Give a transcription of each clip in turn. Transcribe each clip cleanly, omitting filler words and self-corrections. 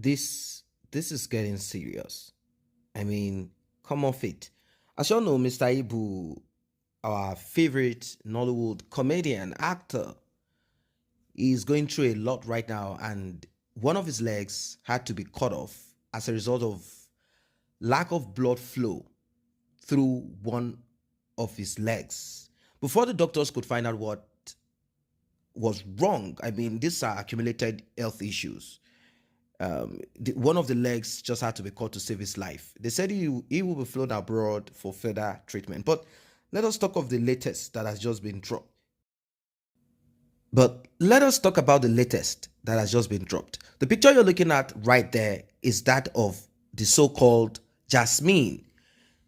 This is getting serious. I mean, come off it. As you all know, Mr. Ibu, our favorite Nollywood comedian actor, is going through a lot right now, and one of his legs had to be cut off as a result of lack of blood flow through one of his legs. Before the doctors could find out what was wrong, I mean, these are accumulated health issues. One of the legs just had to be cut to save his life. They said he will be flown abroad for further treatment. But let us talk of the latest that has just been dropped. But let us talk about the latest that has just been dropped. The picture you're looking at right there is that of the so-called Jasmine.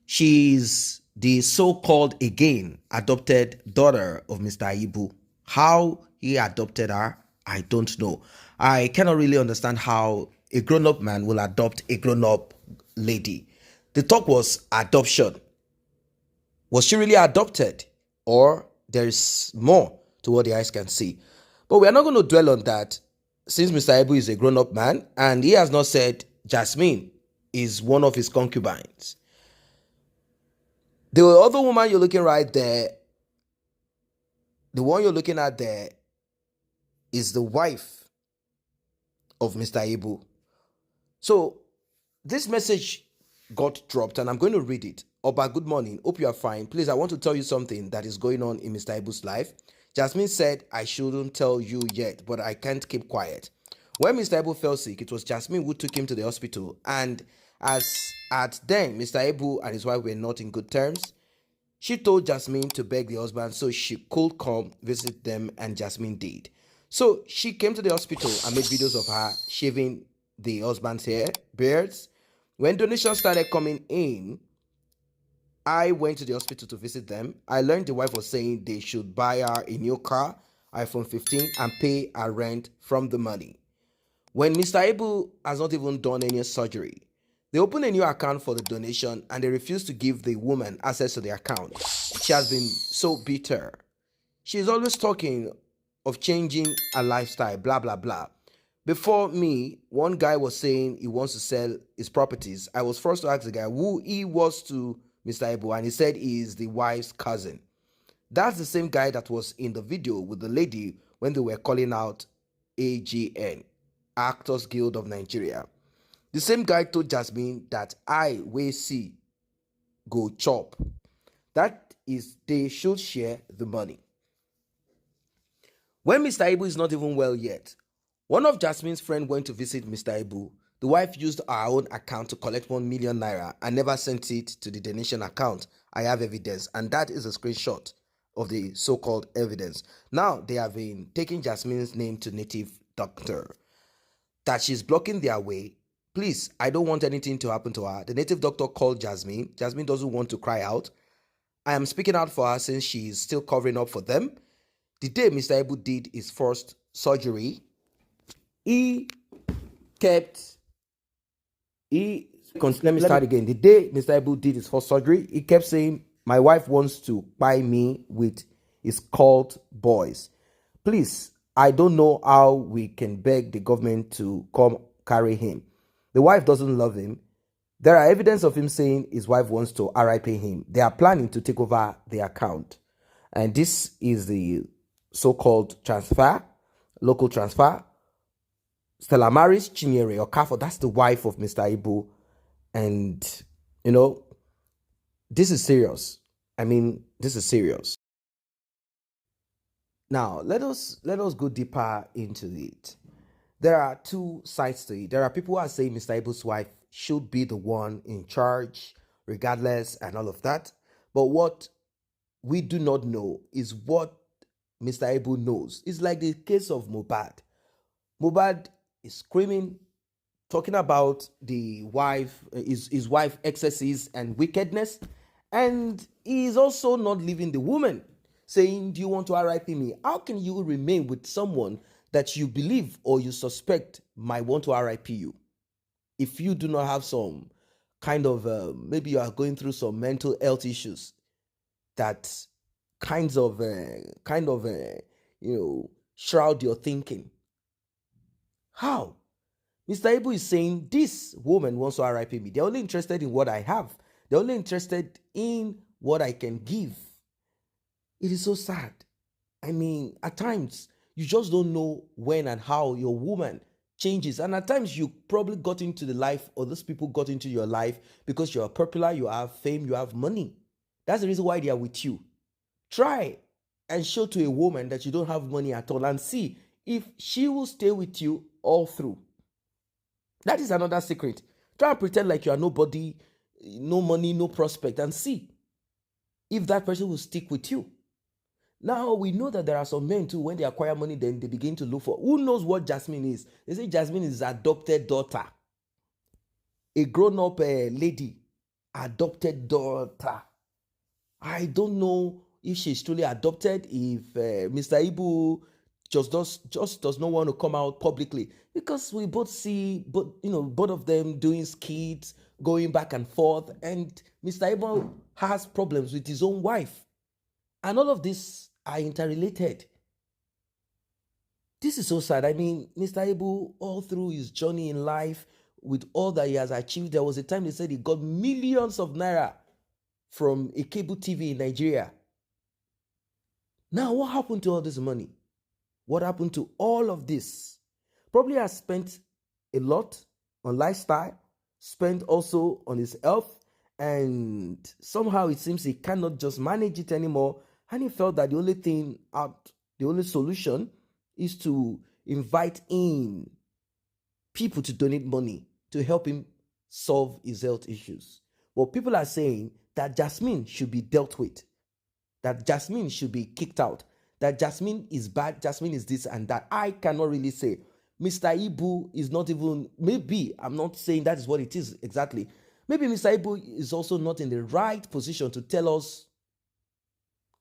She's the so-called again adopted daughter of Mr. Ibu. How he adopted her, I don't know. I cannot really understand how a grown-up man will adopt a grown-up lady. The talk was adoption. Was she really adopted? Or there's more to what the eyes can see? But we are not going to dwell on that, since Mr. Ibu is a grown-up man and he has not said Jasmine is one of his concubines. The other woman you're looking right there, the one you're looking at there, is the wife of Mr. Ibu. So this message got dropped and I'm going to read it. Oba, good morning. Hope you are fine. Please, I want to tell you something that is going on in Mr. Ibu's life. Jasmine said I shouldn't tell you yet, but I can't keep quiet. When Mr. Ibu fell sick, it was Jasmine who took him to the hospital. And as at then, Mr. Ibu and his wife were not in good terms. She told Jasmine to beg the husband so she could come visit them, and Jasmine did. So she came to the hospital and made videos of her shaving the husband's hair, beards. When donations started coming in, I went to the hospital to visit them. I learned the wife was saying they should buy her a new car, iPhone 15, and pay her rent from the money. When Mr. Ibu has not even done any surgery, they opened a new account for the donation and they refused to give the woman access to the account. She has been so bitter. She is always talking of changing her lifestyle, blah, blah, blah. Before me, one guy was saying he wants to sell his properties. I was forced to ask the guy who he was to Mr. Ibu, and he said he is the wife's cousin. That's the same guy that was in the video with the lady when they were calling out AGN, Actors Guild of Nigeria. The same guy told Jasmine that I will see go chop. That is, they should share the money. When Mr. Ibu is not even well yet, one of Jasmine's friends went to visit Mr. Ibu. The wife used her own account to collect 1 million naira and never sent it to the donation account. I have evidence, and that is a screenshot of the so-called evidence. Now they have been taking Jasmine's name to native doctor. That she's blocking their way. Please, I don't want anything to happen to her. The native doctor called Jasmine. Jasmine doesn't want to cry out. I am speaking out for her since she is still covering up for them. The day Mr. Ibu did his first surgery, let me start again. The day Mr. Ibu did his first surgery, he kept saying, my wife wants to buy me with his cult boys. Please, I don't know how we can beg the government to come carry him. The wife doesn't love him. There are evidence of him saying his wife wants to RIP him. They are planning to take over the account. And this is the so-called transfer, local transfer. Stella marries Chinyere Okafor. That's the wife of Mr. Ibu. And, this is serious. I mean, this is serious. Now, let us go deeper into it. There are two sides to it. There are people who are saying Mr. Ibu's wife should be the one in charge, regardless, and all of that. But what we do not know is what Mr. Ibu knows. It's like the case of Mohbad. Mohbad is screaming, talking about the wife, his wife excesses and wickedness, and he is also not leaving the woman, saying, do you want to RIP me? How can you remain with someone that you believe or you suspect might want to RIP you if you do not have some kind of, maybe you are going through some mental health issues that shroud your thinking? How? Mr. Ibu is saying this woman wants to RIP me. They're only interested in what I have. They're only interested in what I can give. It is so sad. I mean, at times, you just don't know when and how your woman changes. And at times, you probably got into the life, or those people got into your life because you're popular, you have fame, you have money. That's the reason why they are with you. Try and show to a woman that you don't have money at all and see if she will stay with you all through. That is another secret. Try and pretend like you are nobody, no money, no prospect, and see if that person will stick with you. Now, we know that there are some men too, when they acquire money, then they begin to look for, who knows what Jasmine is? They say Jasmine is adopted daughter. A grown-up lady, adopted daughter. I don't know if she's truly adopted, if Mr. Ibu just does not want to come out publicly, because we both see both of them doing skits, going back and forth, and Mr. Ibu has problems with his own wife, and all of this are interrelated. This is so sad. I mean, Mr. Ibu, all through his journey in life, with all that he has achieved, there was a time they said he got millions of naira from a cable TV in Nigeria. Now, what happened to all this money? What happened to all of this? Probably has spent a lot on lifestyle, spent also on his health, and somehow it seems he cannot just manage it anymore. And he felt that the only solution is to invite in people to donate money to help him solve his health issues. But people are saying that Jasmine should be dealt with, that Jasmine should be kicked out, that Jasmine is bad, Jasmine is this and that. I cannot really say. Mr. Ibu is not even, maybe, I'm not saying that is what it is exactly. Maybe Mr. Ibu is also not in the right position to tell us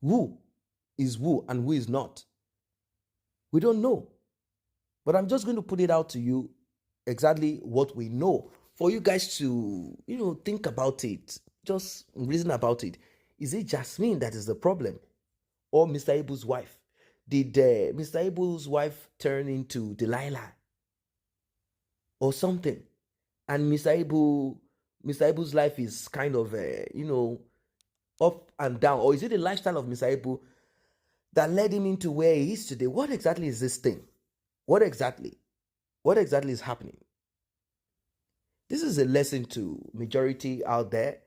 who is who and who is not. We don't know. But I'm just going to put it out to you exactly what we know for you guys to, think about it. Just reason about it. Is it Jasmine that is the problem, or Mr. Ibu's wife? Did Mr. Ibu's wife turn into Delilah or something? And Mr. Ibu's life is kind of, up and down. Or is it the lifestyle of Mr. Ibu that led him into where he is today? What exactly is this thing? What exactly is happening? This is a lesson to majority out there.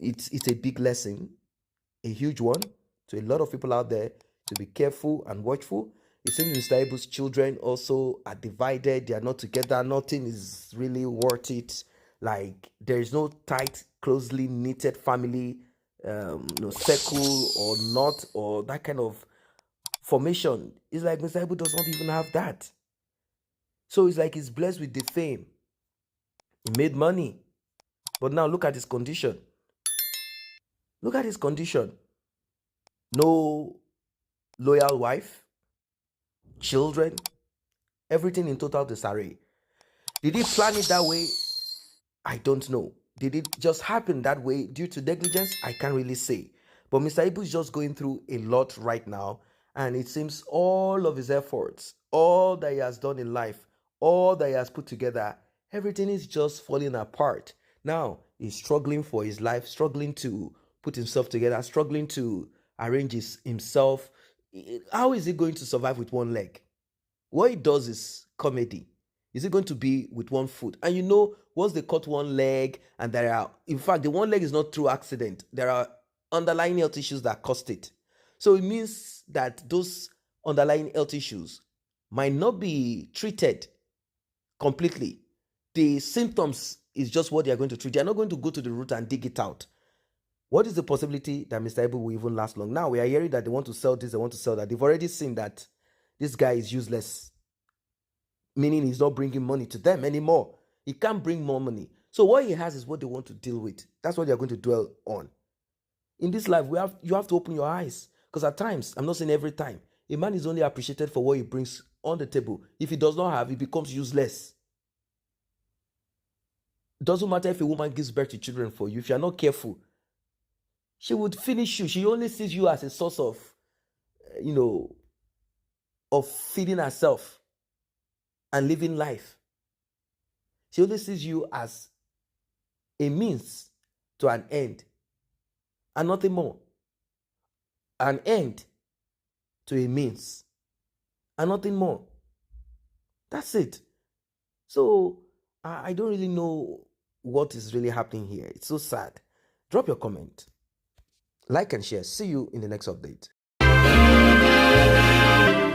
It's a big lesson, a huge one to a lot of people out there, to be careful and watchful. It seems Mr. Ibu's children also are divided. They are not together. Nothing is really worth it. Like, there is no tight, closely knitted family, circle or knot or that kind of formation. It's like Mr. Ibu does not even have that. So it's like he's blessed with the fame. He made money. But now look at his condition. Look at his condition. No loyal wife, children, everything in total disarray. Did he plan it that way? I don't know. Did it just happen that way due to negligence? I can't really say. But Mr. Ibu is just going through a lot right now. And it seems all of his efforts, all that he has done in life, all that he has put together, everything is just falling apart. Now, he's struggling for his life, struggling to put himself together, struggling to arrange himself. How is he going to survive with one leg? What he does is comedy. Is it going to be with one foot? And once they cut one leg, and in fact, the one leg is not through accident. There are underlying health issues that caused it. So it means that those underlying health issues might not be treated completely. The symptoms is just what they are going to treat. They are not going to go to the root and dig it out. What is the possibility that Mr. Ibu will even last long? Now we are hearing that they want to sell this, they want to sell that. They've already seen that this guy is useless, meaning he's not bringing money to them anymore. He can't bring more money. So what he has is what they want to deal with. That's what they're going to dwell on. In this life, you have to open your eyes. Because at times, I'm not saying every time, a man is only appreciated for what he brings on the table. If he does not have, he becomes useless. It doesn't matter if a woman gives birth to children for you. If you're not careful, she would finish you. She only sees you as a source of, of feeding herself and living life. She only sees you as a means to an end and nothing more. An end to a means and nothing more. That's it. So I don't really know what is really happening here. It's so sad. Drop your comment, like and share. See you in the next update.